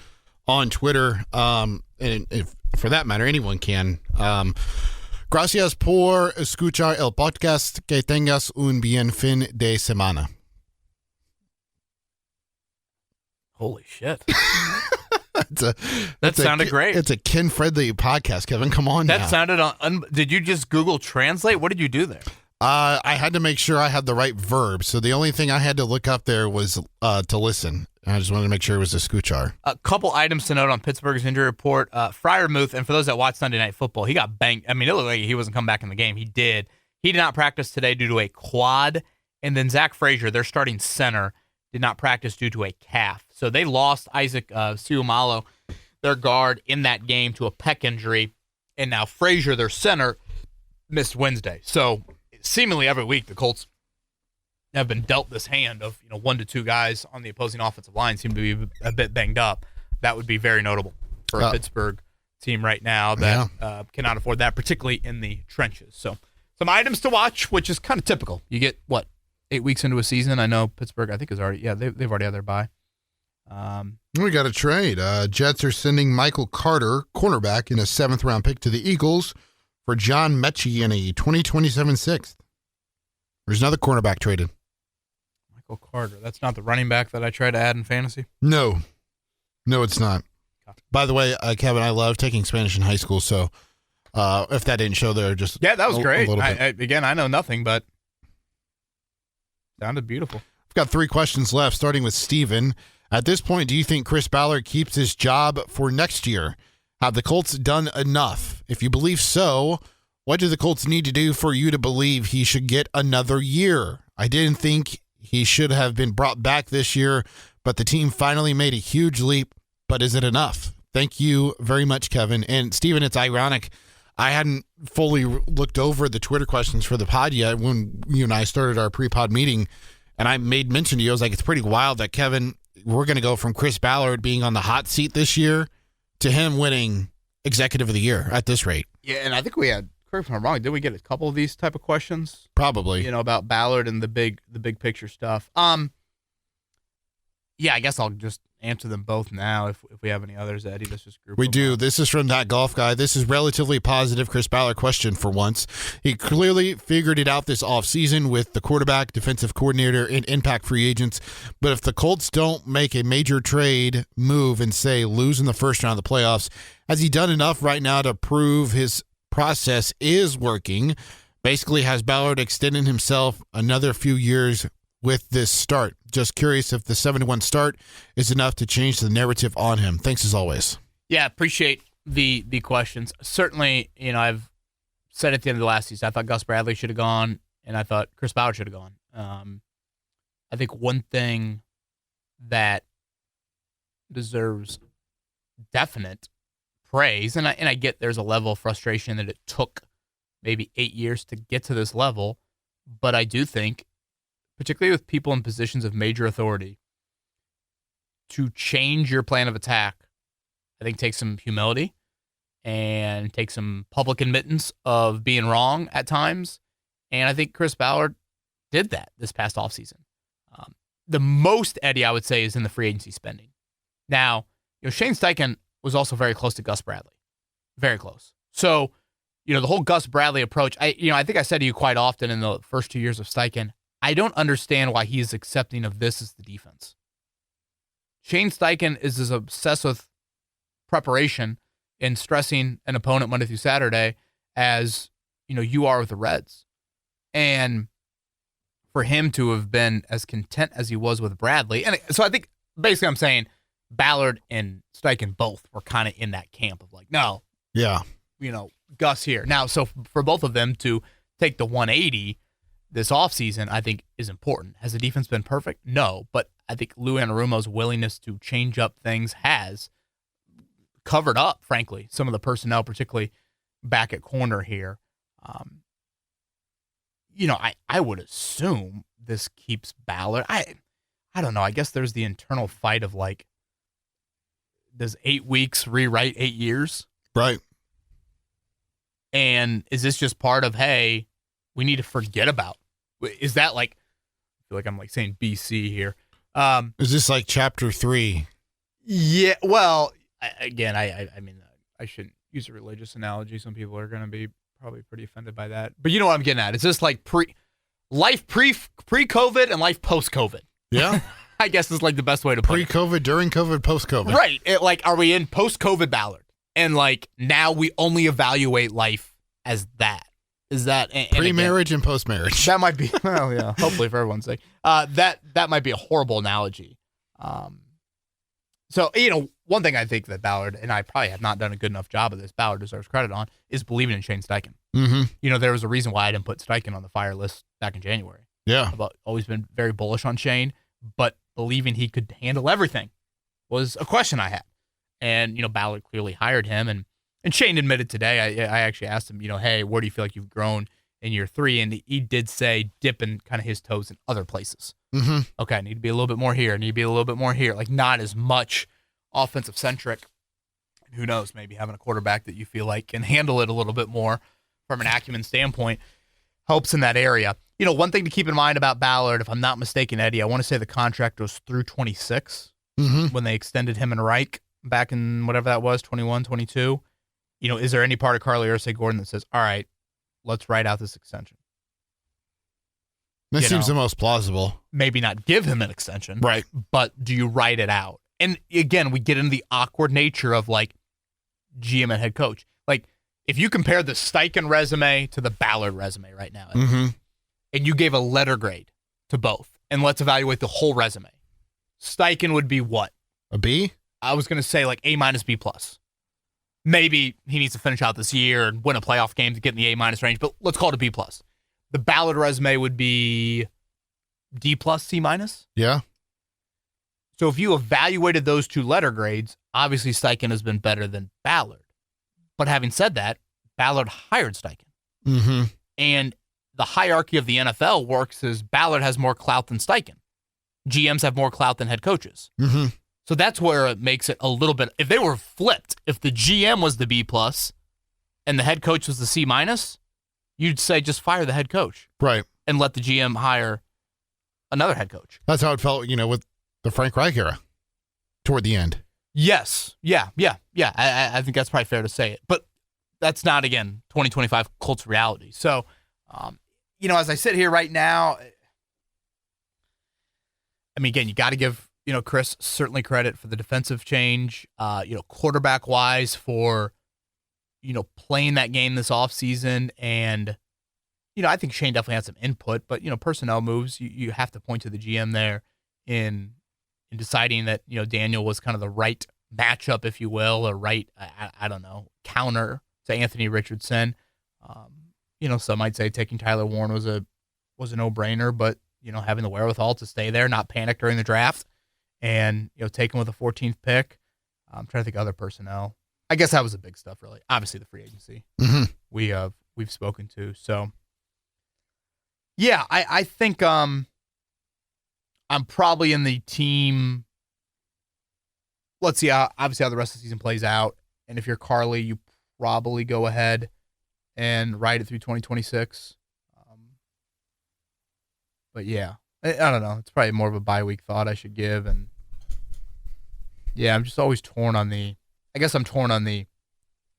Speaker 2: on Twitter. And if, for that matter, anyone can. Gracias por escuchar el podcast. Que tengas un bien fin de semana.
Speaker 1: Holy shit.
Speaker 2: That
Speaker 1: sounded great.
Speaker 2: It's a kin-friendly podcast, Kevin. Come on now.
Speaker 1: That sounded did you just Google Translate? What did you do there?
Speaker 2: I had to make sure I had the right verb, so the only thing I had to look up there was to listen. I just wanted to make sure it was escuchar.
Speaker 1: A couple items to note on Pittsburgh's injury report. Freiermuth, and for those that watch Sunday Night Football, he got banged. I mean, it looked like he wasn't coming back in the game. He did. He did not practice today due to a quad. And then Zach Frazier, their starting center, did not practice due to a calf. So they lost Isaac Siumalo, their guard, in that game to a pec injury. And now Frazier, their center, missed Wednesday. So seemingly every week the Colts have been dealt this hand of 1 to 2 guys on the opposing offensive line seem to be a bit banged up. That would be very notable for a Pittsburgh team right now that cannot afford that, particularly in the trenches. So some items to watch, which is kind of typical. You get 8 weeks into a season. I know Pittsburgh, I think, is already they've already had their bye.
Speaker 2: We got a trade. Jets are sending Michael Carter, cornerback, in a 7th-round pick to the Eagles for John Mechie in a 2027 6th. There's another cornerback traded.
Speaker 1: Michael Carter. That's not the running back that I try to add in fantasy?
Speaker 2: No, it's not. Okay. By the way, Kevin, I love taking Spanish in high school, so if that didn't show there, just
Speaker 1: that was great. Again, I know nothing, but sounded beautiful.
Speaker 2: I've got 3 questions left, starting with Steven. At this point, do you think Chris Ballard keeps his job for next year? Have the Colts done enough? If you believe so, what do the Colts need to do for you to believe he should get another year? I didn't think he should have been brought back this year, but the team finally made a huge leap. But is it enough? Thank you very much, Kevin. And Steven, it's ironic. I hadn't fully looked over the Twitter questions for the pod yet when you and I started our pre-pod meeting, and I made mention to you. I was like, it's pretty wild that, Kevin, we're going to go from Chris Ballard being on the hot seat this year to him winning Executive of the Year at this rate.
Speaker 1: Yeah, and I think we had, correct me if I'm wrong, did we get a couple of these type of questions?
Speaker 2: Probably.
Speaker 1: About Ballard and the big picture stuff. Yeah, I guess I'll just answer them both now if we have any others, Eddie. Let's just group
Speaker 2: We
Speaker 1: them
Speaker 2: do.
Speaker 1: up.
Speaker 2: This is from That Golf Guy. This is relatively positive Chris Ballard question for once. He clearly figured it out this offseason with the quarterback, defensive coordinator, and impact free agents. But if the Colts don't make a major trade move and, say, lose in the first round of the playoffs, has he done enough right now to prove his process is working? Basically, has Ballard extended himself another few years with this start. Just curious if the 7-1 start is enough to change the narrative on him. Thanks as always.
Speaker 1: Yeah, appreciate the questions. Certainly, I've said at the end of the last season, I thought Gus Bradley should have gone, and I thought Chris Ballard should have gone. I think one thing that deserves definite praise, and I get there's a level of frustration that it took maybe 8 years to get to this level, but I do think, particularly with people in positions of major authority, to change your plan of attack, I think takes some humility and takes some public admittance of being wrong at times, and I think Chris Ballard did that this past offseason. The most, Eddie, I would say, is in the free agency spending. Now, Shane Steichen was also very close to Gus Bradley. Very close. So, the whole Gus Bradley approach, I think I said to you quite often in the first 2 years of Steichen, I don't understand why he is accepting of this as the defense. Shane Steichen is as obsessed with preparation and stressing an opponent Monday through Saturday as, you are with the Reds. And for him to have been as content as he was with Bradley. And so I think basically I'm saying Ballard and Steichen both were kind of in that camp of like, no.
Speaker 2: Yeah.
Speaker 1: Gus here. Now, so for both of them to take the 180 this offseason, I think is important. Has the defense been perfect? No. But I think Lou Anarumo's willingness to change up things has covered up, frankly, some of the personnel, particularly back at corner here. I would assume this keeps Ballard. I don't know. I guess there's the internal fight of like, does 8 weeks rewrite 8 years?
Speaker 2: Right.
Speaker 1: And is this just part of, hey, we need to forget about? Is that like, I feel like I'm like saying BC here.
Speaker 2: Is this like chapter 3?
Speaker 1: Yeah. Well, I mean, I shouldn't use a religious analogy. Some people are going to be probably pretty offended by that. But you know what I'm getting at. It's just like life pre-COVID and life post-COVID.
Speaker 2: Yeah.
Speaker 1: I guess is like the best way to put it.
Speaker 2: Pre-COVID, during COVID, post-COVID.
Speaker 1: Right. Are we in post-COVID Ballard? And like now we only evaluate life as that. Is that
Speaker 2: pre-marriage and post-marriage?
Speaker 1: That might be. Well, yeah. Hopefully for everyone's sake. That might be a horrible analogy. So one thing I think that Ballard, and I probably have not done a good enough job of this, Ballard deserves credit on, is believing in Shane Steichen.
Speaker 2: Mm-hmm.
Speaker 1: There was a reason why I didn't put Steichen on the fire list back in January.
Speaker 2: Yeah.
Speaker 1: I've always been very bullish on Shane, but believing he could handle everything was a question I had. And, Ballard clearly hired him. And Shane admitted today, I actually asked him, hey, where do you feel like you've grown in year 3? And he did say dipping kind of his toes in other places.
Speaker 2: Mm-hmm.
Speaker 1: Okay, I need to be a little bit more here. I need to be a little bit more here. Like not as much offensive centric. Who knows, maybe having a quarterback that you feel like can handle it a little bit more from an acumen standpoint helps in that area. One thing to keep in mind about Ballard, if I'm not mistaken, Eddie, I want to say the contract was through 26 when they extended him and Reich back in whatever that was, 21, 22. Is there any part of Carly Ursay-Gordon that says, all right, let's write out this extension?
Speaker 2: That seems the most plausible.
Speaker 1: Maybe not give him an extension.
Speaker 2: Right.
Speaker 1: But do you write it out? And again, we get into the awkward nature of like GM and head coach. Like if you compare the Steichen resume to the Ballard resume right now, and you gave a letter grade to both, and let's evaluate the whole resume, Steichen would be what?
Speaker 2: A B?
Speaker 1: I was going to say like A-, B+. Maybe he needs to finish out this year and win a playoff game to get in the A- range, but let's call it a B+. The Ballard resume would be D+, C-.
Speaker 2: Yeah.
Speaker 1: So if you evaluated those two letter grades, obviously Steichen has been better than Ballard. But having said that, Ballard hired Steichen.
Speaker 2: Mm-hmm.
Speaker 1: And the hierarchy of the NFL works as Ballard has more clout than Steichen. GMs have more clout than head coaches.
Speaker 2: Mm-hmm.
Speaker 1: So that's where it makes it a little bit, if they were flipped, if the GM was the B+ and the head coach was the C-, you'd say just fire the head coach.
Speaker 2: Right.
Speaker 1: And let the GM hire another head coach.
Speaker 2: That's how it felt, with the Frank Reich era toward the end.
Speaker 1: Yes. Yeah. I think that's probably fair to say it. But that's not, again, 2025 Colts reality. So, as I sit here right now, I mean, again, you got to give, Chris certainly credit for the defensive change, quarterback-wise for, playing that game this offseason and I think Shane definitely had some input, but, personnel moves, you have to point to the GM there in deciding that, Daniel was kind of the right matchup, if you will, or right, I don't know, counter to Anthony Richardson. Some might say taking Tyler Warren was a no-brainer, but, having the wherewithal to stay there, not panic during the draft, and, take him with a 14th pick. I'm trying to think of other personnel. I guess that was the big stuff, really. Obviously, the free agency we've spoken to. So, yeah, I think I'm probably in the team. Let's see obviously how the rest of the season plays out. And if you're Carly, you probably go ahead and ride it through 2026. But yeah, I don't know. It's probably more of a bye-week thought I should give. And yeah, I'm just always torn on the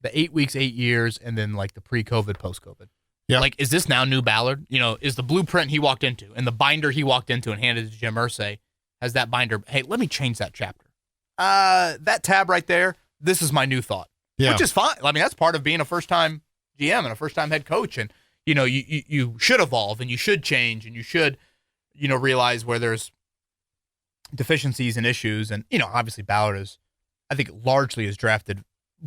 Speaker 1: 8 weeks, 8 years, and then like the pre-COVID, post-COVID.
Speaker 2: Yeah.
Speaker 1: Like, is this now new Ballard? Is the blueprint he walked into and the binder he walked into and handed to Jim Irsay, has that binder, hey, let me change that chapter. That tab right there, this is my new thought.
Speaker 2: Yeah.
Speaker 1: Which is fine. I mean, that's part of being a first-time GM and a first-time head coach. And, you should evolve and you should change and you should, realize where there's deficiencies and issues. And, obviously Ballard I think largely is drafted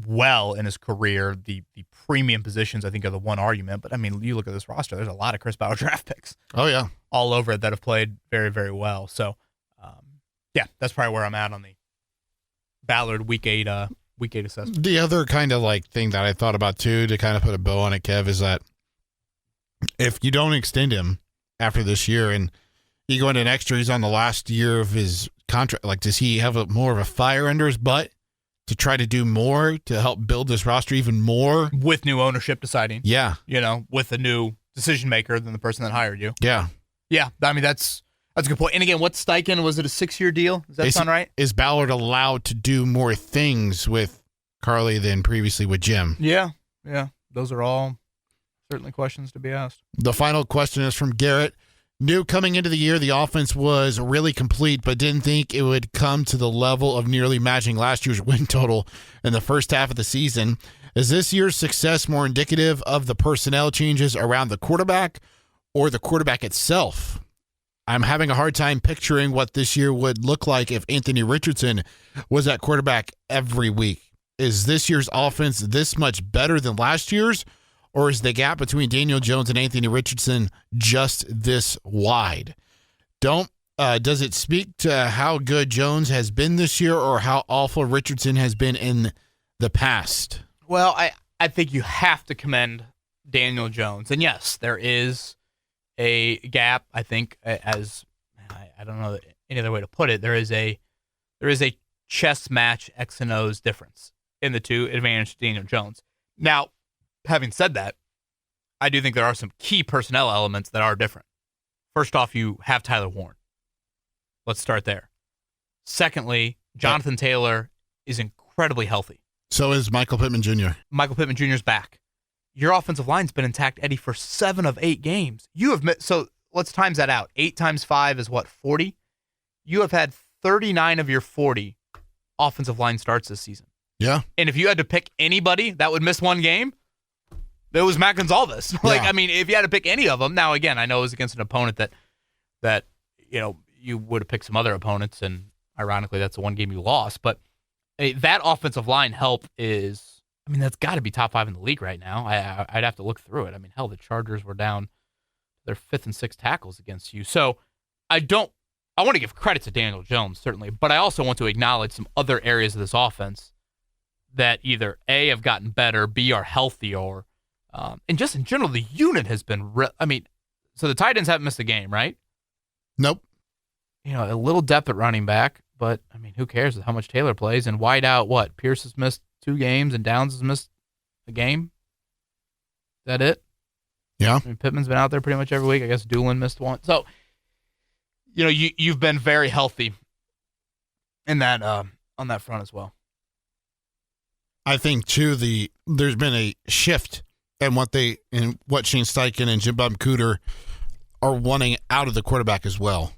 Speaker 1: well in his career. The premium positions, I think, are the one argument. But, I mean, you look at this roster, there's a lot of Chris Ballard draft picks.
Speaker 2: Oh, yeah.
Speaker 1: All over it that have played very, very well. So, yeah, that's probably where I'm at on the Ballard week 8 assessment.
Speaker 2: The other kind of like thing that I thought about, too, to kind of put a bow on it, Kev, is that if you don't extend him after this year and you go into next year, he's on the last year of his contract, like, does he have more of a fire under his butt to try to do more to help build this roster even more?
Speaker 1: With new ownership deciding.
Speaker 2: Yeah.
Speaker 1: With a new decision maker than the person that hired you.
Speaker 2: Yeah.
Speaker 1: Yeah. I mean, that's a good point. And again, what's Steichen? Was it a 6-year deal? Does that sound right?
Speaker 2: Is Ballard allowed to do more things with Carly than previously with Jim?
Speaker 1: Yeah. Yeah. Those are all certainly questions to be asked.
Speaker 2: The final question is from Garrett. Knew coming into the year the offense was really complete, but didn't think it would come to the level of nearly matching last year's win total in the first half of the season. Is this year's success more indicative of the personnel changes around the quarterback or the quarterback itself? I'm having a hard time picturing what this year would look like if Anthony Richardson was at quarterback every week. Is this year's offense this much better than last year's? Or is the gap between Daniel Jones and Anthony Richardson just this wide? Does it speak to how good Jones has been this year or how awful Richardson has been in the past?
Speaker 1: Well, I think you have to commend Daniel Jones. And yes, there is a gap, I think, as I don't know any other way to put it. There is a chess match X and O's difference in the two advantage to Daniel Jones. Now, having said that, I do think there are some key personnel elements that are different. First off, you have Tyler Warren. Let's start there. Secondly, Jonathan Taylor is incredibly healthy.
Speaker 2: So is Michael Pittman Jr.
Speaker 1: Michael Pittman Jr. is back. Your offensive line's been intact, Eddie, for 7 of 8 games. So let's times that out. 8 times 5 is what, 40? You have had 39 of your 40 offensive line starts this season.
Speaker 2: Yeah.
Speaker 1: And if you had to pick anybody that would miss one game, it was Matt Gonzalez. I mean, if you had to pick any of them, now again, I know it was against an opponent that you would have picked some other opponents, and ironically, that's the one game you lost. But that offensive line help is, I mean, that's got to be top 5 in the league right now. I'd have to look through it. I mean, hell, the Chargers were down their 5th and 6th tackles against you. So I want to give credit to Daniel Jones, certainly, but I also want to acknowledge some other areas of this offense that either A, have gotten better, B, are healthier, and just in general, the unit has been so the tight ends haven't missed a game, right?
Speaker 2: Nope.
Speaker 1: A little depth at running back, but, I mean, who cares how much Taylor plays? And wide out, what? Pierce has missed 2 games and Downs has missed a game? Is that it?
Speaker 2: Yeah.
Speaker 1: I mean, Pittman's been out there pretty much every week. I guess Doolin missed 1. So, you've been very healthy in that on that front as well.
Speaker 2: I think, too, there's been a shift in what Shane Steichen and Jim Bob Cooter are wanting out of the quarterback as well.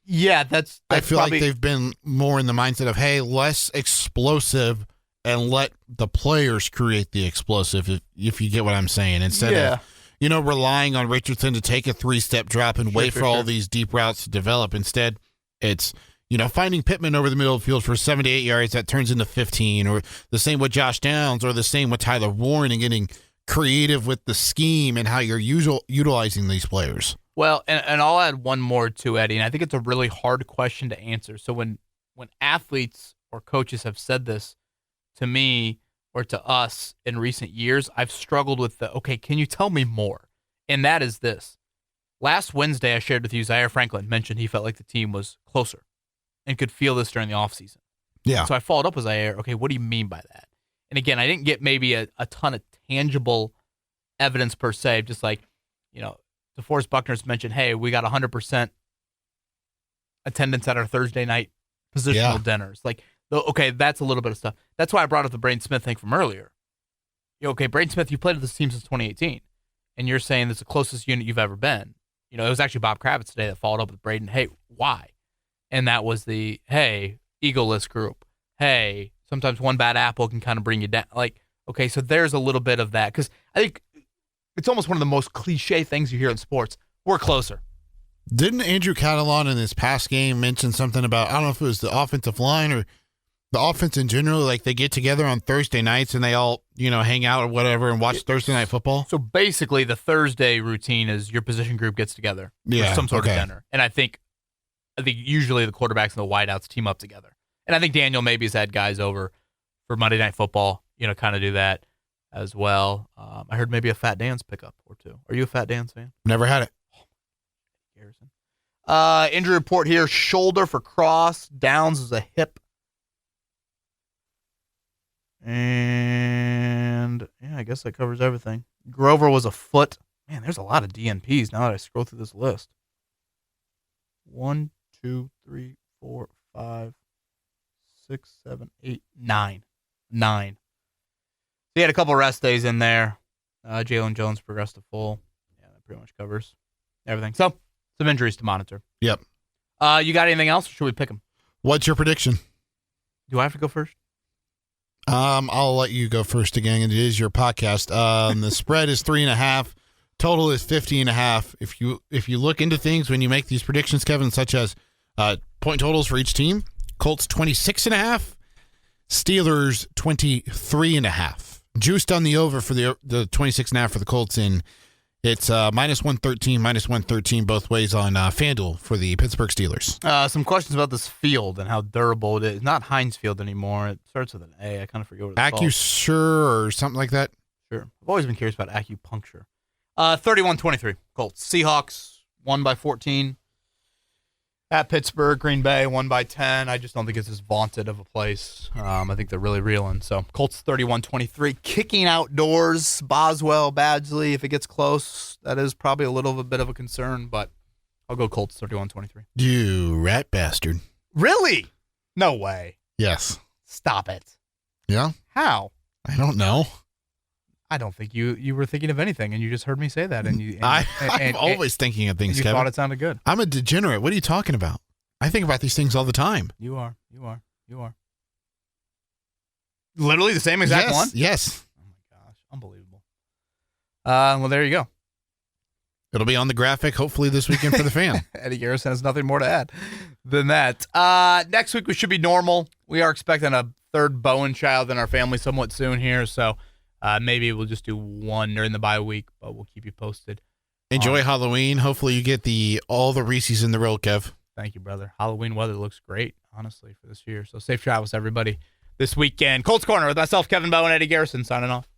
Speaker 1: Yeah, that's
Speaker 2: I feel like they've been more in the mindset of, hey, less explosive and let the players create the explosive, if you get what I'm saying, instead of relying on Richardson to take a 3-step drop and wait for all these deep routes to develop. Instead, it's, finding Pittman over the middle of the field for 7 to 8 yards that turns into 15, or the same with Josh Downs, or the same with Tyler Warren, and getting creative with the scheme and how you're utilizing these players.
Speaker 1: Well, and I'll add one more too, Eddie, and I think it's a really hard question to answer. So when athletes or coaches have said this to me or to us in recent years, I've struggled with okay, can you tell me more? And that is this. Last Wednesday, I shared with you, Zaire Franklin mentioned he felt like the team was closer and could feel this during the offseason.
Speaker 2: Yeah.
Speaker 1: So I followed up with Zaire, okay, what do you mean by that? And again, I didn't get maybe a ton of tangible evidence per se, just like, DeForest Buckner's mentioned, hey, we got 100% attendance at our Thursday night positional dinners. Like, okay, that's a little bit of stuff. That's why I brought up the Braden Smith thing from earlier. Okay, Braden Smith, you played with this team since 2018, and you're saying it's the closest unit you've ever been. It was actually Bob Kravitz today that followed up with Braden. Hey, why? And that was the, hey, egoless group. Hey, sometimes one bad apple can kind of bring you down. Like, okay, so there's a little bit of that. Because I think it's almost one of the most cliche things you hear in sports. We're closer.
Speaker 2: Didn't Andrew Catalan in this past game mention something about, I don't know if it was the offensive line or the offense in general, like they get together on Thursday nights and they all, hang out or whatever and watch Thursday night football?
Speaker 1: So basically the Thursday routine is your position group gets together for some sort of dinner. And I think usually the quarterbacks and the wideouts team up together. And I think Daniel maybe has had guys over for Monday Night Football, kind of do that as well. I heard maybe a Fat Dan's pickup or two. Are you a Fat Dan's fan?
Speaker 2: Never had it.
Speaker 1: Garrison. Injury report here, shoulder for Cross. Downs is a hip. And, I guess that covers everything. Grover was a foot. Man, there's a lot of DNPs now that I scroll through this list. 1, 2, 3, 4, 5, 6, 7, 8, 9. 9. He had a couple rest days in there. Jalen Jones progressed to full. Yeah, that pretty much covers everything. So, some injuries to monitor.
Speaker 2: Yep.
Speaker 1: You got anything else, or should we pick them?
Speaker 2: What's your prediction?
Speaker 1: Do I have to go first?
Speaker 2: I'll let you go first again. It is your podcast. The spread is 3.5. Total is 50.5. If you look into things when you make these predictions, Kevin, such as point totals for each team, Colts 26.5, Steelers 23.5. Juiced on the over for the 26.5 for the Colts, and it's -113, -113 both ways on FanDuel for the Pittsburgh Steelers.
Speaker 1: Some questions about this field and how durable it is. Not Heinz Field anymore. It starts with an A. I kind of forget what it's called.
Speaker 2: AccuSure or something like that?
Speaker 1: Sure. I've always been curious about acupuncture. 31-23 Colts. Seahawks won by 14. At Pittsburgh, Green Bay won by 10. I just don't think it's as vaunted of a place. I think they're really reeling. So Colts 31-23. Kicking outdoors. Boswell, Badgley. If it gets close, that is probably a little bit of a concern, but I'll go Colts 31-23.
Speaker 2: You rat bastard.
Speaker 1: Really? No way.
Speaker 2: Yes.
Speaker 1: Stop it.
Speaker 2: Yeah?
Speaker 1: How?
Speaker 2: I don't know.
Speaker 1: I don't think you were thinking of anything, and you just heard me say that.
Speaker 2: I'm always thinking of things,
Speaker 1: you
Speaker 2: Kevin.
Speaker 1: Thought it sounded good.
Speaker 2: I'm a degenerate. What are you talking about? I think about these things all the time.
Speaker 1: You are. Literally the same exact one?
Speaker 2: Yes.
Speaker 1: Oh, my gosh. Unbelievable. Well, there you go.
Speaker 2: It'll be on the graphic, hopefully, this weekend for the fan.
Speaker 1: Eddie Garrison has nothing more to add than that. Next week, we should be normal. We are expecting a third Bowen child in our family somewhat soon here, so maybe we'll just do one during the bye week, but we'll keep you posted.
Speaker 2: Enjoy Halloween. Hopefully you get all the Reese's in the roll, Kev.
Speaker 1: Thank you, brother. Halloween weather looks great, honestly, for this year. So safe travels, everybody, this weekend. Colts Corner with myself, Kevin Bowen, Eddie Garrison, signing off.